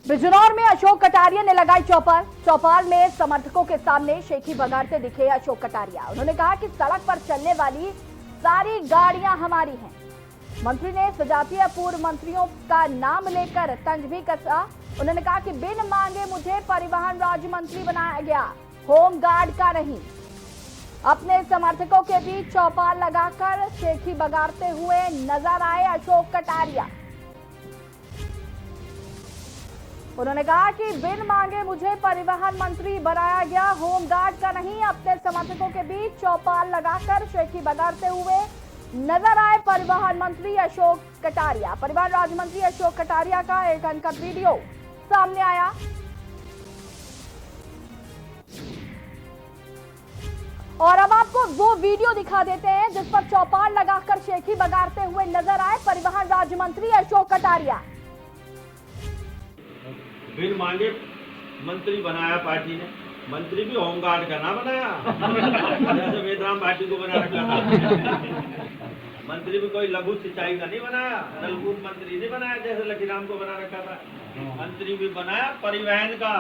बिजनौर में अशोक कटारिया ने लगाई चौपाल। चौपाल में समर्थकों के सामने शेखी बगाड़ते दिखे अशोक कटारिया। उन्होंने कहा कि सड़क पर चलने वाली सारी गाड़ियां हमारी हैं। मंत्री ने सजातीय पूर्व मंत्रियों का नाम लेकर तंज भी कसा। उन्होंने कहा कि बिन मांगे मुझे परिवहन राज्य मंत्री बनाया गया, होम गार्ड का नहीं। अपने समर्थकों के बीच चौपाल लगाकर शेखी बगाड़ते हुए नजर आए अशोक कटारिया। उन्होंने कहा कि बिन मांगे मुझे परिवहन मंत्री बनाया गया, होम गार्ड का नहीं। अपने समर्थकों के बीच चौपाल लगाकर शेखी बगाड़ते हुए नजर आए परिवहन मंत्री अशोक कटारिया। परिवहन राज्य मंत्री अशोक कटारिया का एक अनकट वीडियो सामने आया। और अब आपको वो वीडियो दिखा देते हैं जिस पर चौपाल लगाकर शेखी बगाड़ते हुए नजर आए परिवहन राज्य मंत्री अशोक कटारिया। बिन मांगे मंत्री बनाया पार्टी ने। मंत्री भी होमगार्ड का ना बनाया, जैसे वेदराम पार्टी को बना रखा था। मंत्री भी कोई लघु सिंचाई का नहीं बनाया, नलकूप मंत्री नहीं बनाया जैसे लखीराम को बना रखा था। मंत्री भी बनाया परिवहन का।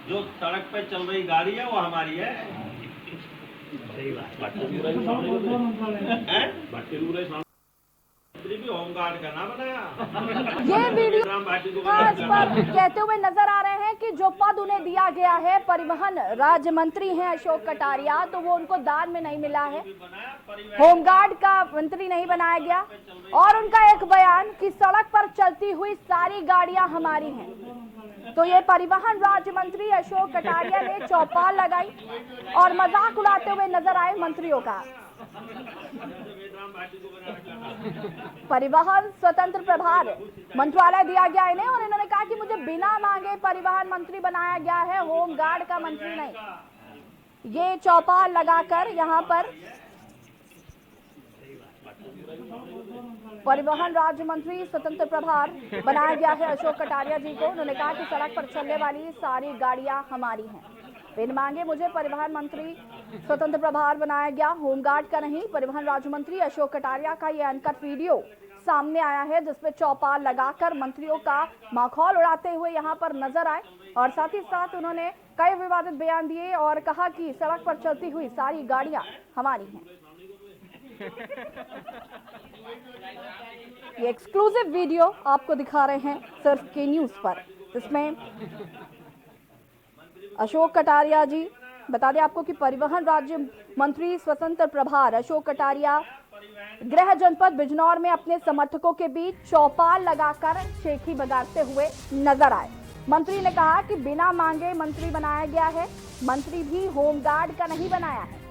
जो सड़क पे चल रही गाड़ी है वो हमारी है। मंत्री भी होमगार्ड का ना बनाया। ये वीडियो पर कहते हुए नजर आ रहे हैं कि जो पद उन्हें दिया गया है, परिवहन राज्य मंत्री हैं अशोक कटारिया, तो वो उनको दान में नहीं मिला है, होमगार्ड का मंत्री नहीं बनाया गया। और उनका एक बयान कि सड़क पर चलती हुई सारी गाड़ियां हमारी हैं। तो ये परिवहन राज्य मंत्री अशोक कटारिया ने चौपाल लगाई और मजाक उड़ाते हुए नजर आए मंत्रियों का। परिवहन स्वतंत्र प्रभार मंत्रालय दिया गया इन्हें और इन्होंने कहा कि मुझे बिना मांगे परिवहन मंत्री बनाया गया है, होम गार्ड का मंत्री नहीं। ये चौपाल लगाकर यहां पर परिवहन राज्य मंत्री स्वतंत्र प्रभार बनाया गया है अशोक कटारिया जी को। उन्होंने कहा कि सड़क पर चलने वाली सारी गाड़ियां हमारी हैं। बिन मांगे मुझे परिवहन मंत्री स्वतंत्र प्रभार बनाया गया, होमगार्ड का नहीं। परिवहन राज्य मंत्री अशोक कटारिया का यह अनकट वीडियो सामने आया है जिसमें चौपाल लगाकर मंत्रियों का माखौल उड़ाते हुए यहां पर नजर आए और साथ ही साथ उन्होंने कई विवादित बयान दिए और कहा कि सड़क पर चलती हुई सारी गाड़ियां हमारी हैं। ये एक्सक्लूसिव वीडियो आपको दिखा रहे हैं सिर्फ के न्यूज पर। इसमें अशोक कटारिया जी, बता दें आपको कि परिवहन राज्य मंत्री स्वतंत्र प्रभार अशोक कटारिया गृह जनपद बिजनौर में अपने समर्थकों के बीच चौपाल लगाकर शेखी बगाड़ते हुए नजर आए। मंत्री ने कहा कि बिना मांगे मंत्री बनाया गया है, मंत्री भी होमगार्ड का नहीं बनाया है।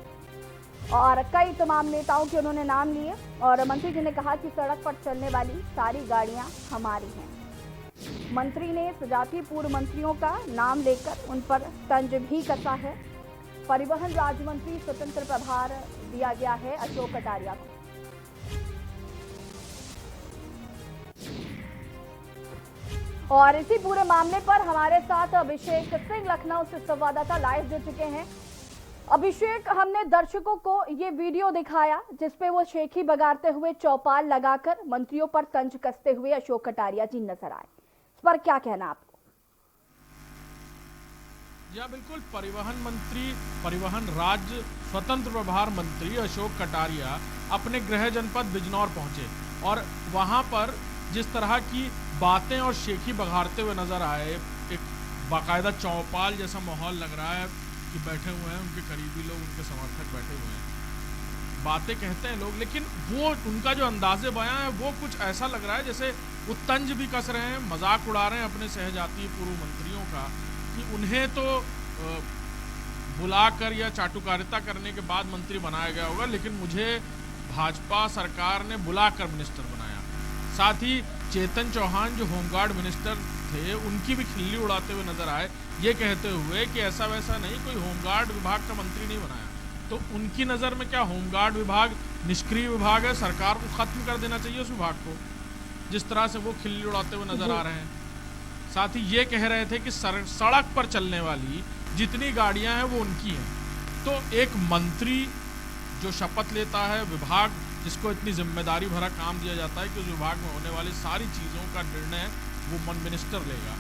और कई तमाम नेताओं के उन्होंने नाम लिए और मंत्री जी ने कहा कि सड़क पर चलने वाली सारी गाड़ियां हमारी हैं। मंत्री ने सजातीय पूर्व मंत्रियों का नाम लेकर उन पर तंज भी कसा है। परिवहन राज्य मंत्री स्वतंत्र प्रभार दिया गया है अशोक कटारिया को। और इसी पूरे मामले पर हमारे साथ अभिषेक सिंह लखनऊ से संवाददाता लाइव जुड़ चुके हैं। अभिषेक, हमने दर्शकों को ये वीडियो दिखाया जिसपे वो शेखी बगाड़ते हुए चौपाल लगाकर मंत्रियों पर तंज कसते हुए अशोक कटारिया जी नजर आए। इस पर क्या कहना आपको? या बिल्कुल, परिवहन मंत्री, परिवहन राज्य स्वतंत्र प्रभार मंत्री अशोक कटारिया अपने गृह जनपद बिजनौर पहुंचे और वहां पर जिस तरह की बातें और शेखी बघाड़ते हुए नजर आए, एक बाकायदा चौपाल जैसा माहौल लग रहा है कि बैठे हुए हैं उनके करीबी लोग, उनके समर्थक बैठे हुए हैं, बातें कहते हैं लोग, लेकिन वो उनका जो अंदाजे बयां है वो कुछ ऐसा लग रहा है जैसे वो तंज भी कस रहे हैं, मजाक उड़ा रहे हैं अपने सहजातीय पूर्व मंत्रियों का कि उन्हें तो बुलाकर या चाटुकारिता करने के बाद मंत्री बनाया गया होगा, लेकिन मुझे भाजपा सरकार ने बुलाकर मिनिस्टर बनाया। साथ ही चेतन चौहान जो होमगार्ड मिनिस्टर थे उनकी भी खिल्ली उड़ाते हुए नजर आए, ये कहते हुए कि ऐसा वैसा नहीं, कोई होमगार्ड विभाग का मंत्री नहीं बनाया। तो उनकी नज़र में क्या होमगार्ड विभाग निष्क्रिय विभाग है, सरकार को खत्म कर देना चाहिए उस विभाग को, जिस तरह से वो खिल्ली उड़ाते हुए नजर आ रहे हैं। साथ ही ये कह रहे थे कि सड़क पर चलने वाली जितनी गाड़ियां हैं वो उनकी हैं। तो एक मंत्री जो शपथ लेता है, विभाग जिसको इतनी जिम्मेदारी भरा काम दिया जाता है कि उस विभाग में होने वाली सारी चीज़ों का निर्णय वो मिनिस्टर लेगा,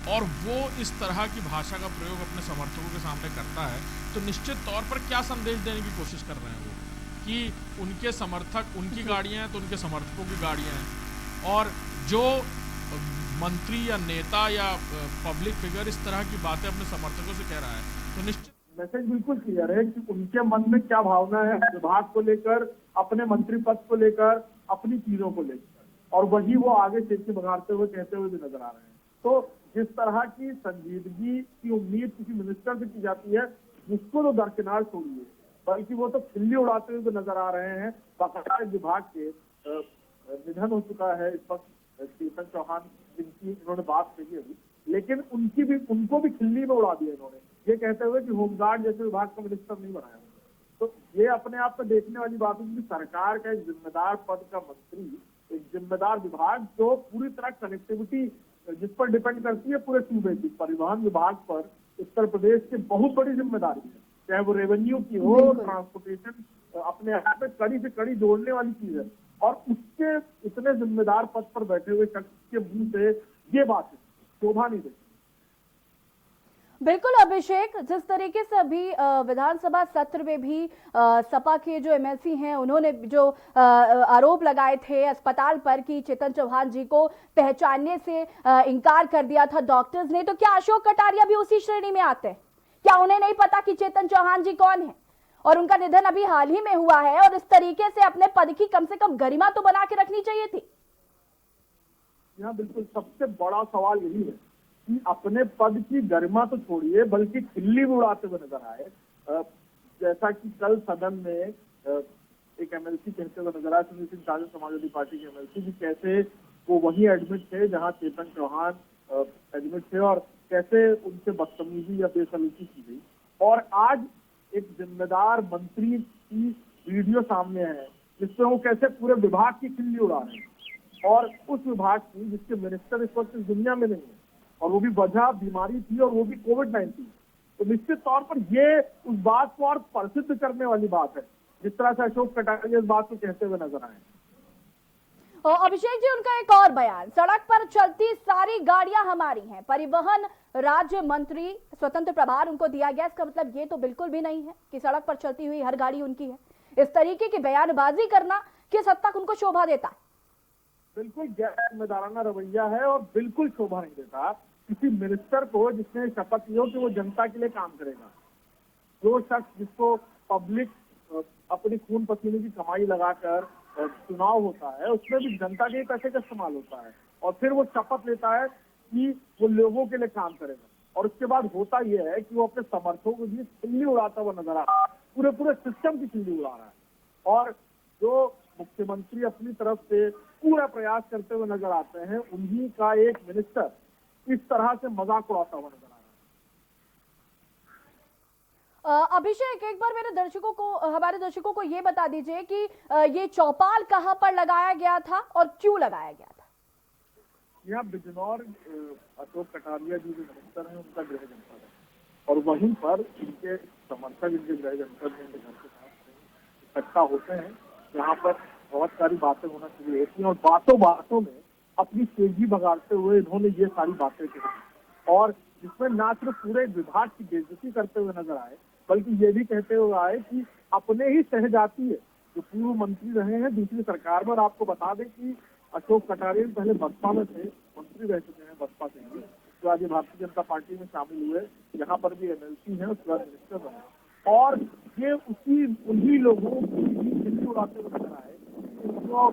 और वो इस तरह की भाषा का प्रयोग अपने समर्थकों के सामने करता है, तो निश्चित तौर पर क्या संदेश देने की कोशिश कर रहे हैं वो कि उनके समर्थक, उनकी गाड़ियां हैं तो उनके समर्थकों की गाड़ियां हैं, और जो मंत्री या नेता या पब्लिक फिगर इस तरह की बातें अपने समर्थकों से कह रहा है, तो निश्चित मैसेज बिल्कुल क्लियर है कि उनके मन में क्या भावना है विभाग को लेकर, अपने मंत्री पद को लेकर, अपनी चीजों को लेकर, और वही वो आगे चेची बघाड़ते हुए कहते हुए भी नजर आ रहे हैं। तो जिस तरह की संजीदगी की उम्मीद किसी मिनिस्टर से की जाती है, उसको तो दरकिनार छोड़िए, बल्कि वो तो खिल्ली उड़ाते हुए नजर आ रहे हैं। बाकायदा विभाग के निधन हो चुका है इस वक्त चेतन चौहान, जिनकी इन्होंने बात कही अभी, लेकिन उनको भी खिल्ली में उड़ा दिया इन्होंने, ये कहते हुए कि होमगार्ड जैसे विभाग का मिनिस्टर नहीं बनाया। तो ये अपने आप में देखने वाली बात है कि सरकार का एक जिम्मेदार पद का मंत्री, एक जिम्मेदार विभाग जो पूरी तरह कनेक्टिविटी जिस पर डिपेंड करती है पूरे सूबे की, परिवहन विभाग पर उत्तर प्रदेश की बहुत बड़ी जिम्मेदारी है, चाहे वो रेवेन्यू की हो, ट्रांसपोर्टेशन, अपने आप में कड़ी से कड़ी जोड़ने वाली चीज है, और उसके इतने जिम्मेदार पद पर बैठे हुए शख्स के मुंह से ये बात है, शोभा नहीं देती। बिल्कुल अभिषेक, जिस तरीके से अभी विधानसभा सत्र में भी सपा के जो एमएलसी हैं उन्होंने जो आरोप लगाए थे अस्पताल पर कि चेतन चौहान जी को पहचानने से इनकार कर दिया था डॉक्टर्स ने, तो क्या अशोक कटारिया भी उसी श्रेणी में आते हैं? क्या उन्हें नहीं पता कि चेतन चौहान जी कौन है और उनका निधन अभी हाल ही में हुआ है, और इस तरीके से अपने पद की कम से कम गरिमा तो बना के रखनी चाहिए थी? यहाँ बिल्कुल सबसे बड़ा सवाल यही है कि अपने पद की गरिमा तो छोड़िए, बल्कि खिल्ली भी उड़ाते हुए नजर आए। जैसा कि कल सदन में एक एमएलसी कहते हुए नजर आए, सुनील सिंह साजन समाजवादी पार्टी के एमएलसी, कि कैसे वो वही एडमिट थे जहां चेतन चौहान एडमिट थे और कैसे उनसे बदतमीजी या बेसलूकी की गई। और आज एक जिम्मेदार मंत्री की वीडियो सामने है जिसमें वो कैसे पूरे विभाग की खिल्ली उड़ा रहे हैं, और उस विभाग की जिसके मिनिस्टर इस वक्त इस दुनिया में नहीं है, और वो भी वजह बीमारी थी, और वो भी कोविड-19। तो निश्चित तौर पर ये उस बात को और प्रसिद्ध करने वाली बात है, जिस तरह से अशोक कटारिया इस बात को कहते हुए नजर आए। अभिषेक जी, उनका एक और बयान, सड़क पर चलती सारी गाड़ियां हमारी हैं, परिवहन राज्य मंत्री स्वतंत्र प्रभार उनको दिया गया। इसका मतलब ये तो बिल्कुल भी नहीं है कि सड़क पर चलती हुई हर गाड़ी उनकी है। इस तरीके की बयानबाजी करना किस हद तक उनको शोभा देता है? बिल्कुल गैर जिम्मेदाराना रवैया है और बिल्कुल शोभा नहीं देता किसी मिनिस्टर को जिसने शपथ ली हो कि वो जनता के लिए काम करेगा। जो शख्स जिसको पब्लिक अपनी खून पसीने की कमाई लगाकर चुनाव होता है, उसमें भी जनता के पैसे का इस्तेमाल होता है, और फिर वो शपथ लेता है कि वो लोगों के लिए काम करेगा, और उसके बाद होता यह है कि वो अपने समर्थकों के लिए खिल्ली उड़ाता हुआ नजर आ रहा है, पूरे सिस्टम की खिल्ली उड़ा रहा है। और जो मुख्यमंत्री अपनी तरफ से पूरा प्रयास करते हुए नजर आते हैं, उन्हीं का एक मिनिस्टर इस तरह से मजाक उड़ाता हुआ नजर आ रहा है। अभिषेक, एक बार हमारे दर्शकों को ये बता दीजिए कि ये चौपाल कहां पर लगाया गया था और क्यों लगाया गया था? यहाँ बिजनौर अशोक कटारिया जी जो मिनिस्टर हैं उनका गृह जनपद है, और वहीं पर इनके समर्थक इनके गृह जनपद में इनके घर के साथ इकट्ठा होते हैं, जहाँ पर बहुत सारी बातें होना शुरू होती हैं, और बातों में अपनी तेजी भगाड़ते हुए इन्होंने ये सारी बातें कही, और जिसमें ना सिर्फ पूरे विभाग की बेइज्जती करते हुए नजर आए, बल्कि ये भी कहते हुए आए कि अपने ही सहजाती है जो पूर्व मंत्री रहे हैं दूसरी सरकार में। और आपको बता दें कि अशोक कटारिया पहले बसपा में थे, मंत्री रह चुके हैं बसपा से ही, तो आज भारतीय जनता पार्टी में शामिल हुए, यहाँ पर भी एमएलसी हैं, उसके बाद मिनिस्टर बने, और ये उन्हीं लोगों की उड़ाते हुए नजर आए। उनको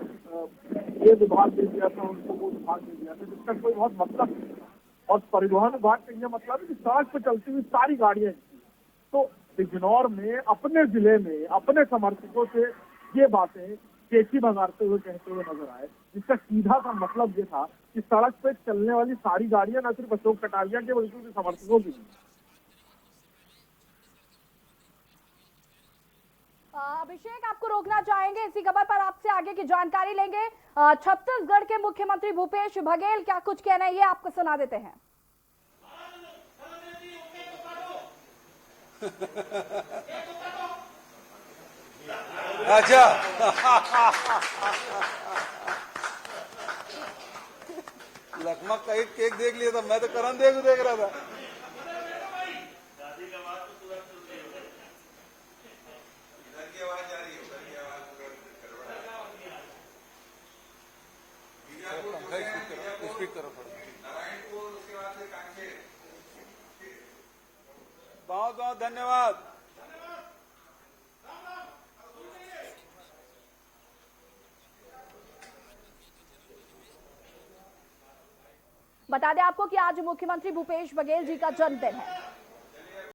ये विभाग दे दिया था, उनको वो विभाग दे दिया था, जिसका कोई बहुत मतलब नहीं था। और परिवहन विभाग का यह मतलब है कि सड़क पर चलती हुई सारी गाड़ियां, तो बिजनौर में अपने जिले में अपने समर्थकों से ये बातें चेची भगाड़ते हुए कहते हुए नजर आए, जिसका सीधा सा मतलब ये था कि सड़क पर चलने वाली सारी गाड़ियां न सिर्फ अशोक कटारिया के बल्कि उनके समर्थकों की। अभिषेक, आपको रोकना चाहेंगे, इसी खबर पर आपसे आगे की जानकारी लेंगे। छत्तीसगढ़ के मुख्यमंत्री भूपेश बघेल क्या कुछ कहना है ये आपको सुना देते हैं। अच्छा लखमा का एक केक देख लिया था, मैं तो करण देख रहा था। बहुत बहुत धन्यवाद। बता दें आपको कि आज मुख्यमंत्री भूपेश बघेल जी का जन्मदिन है।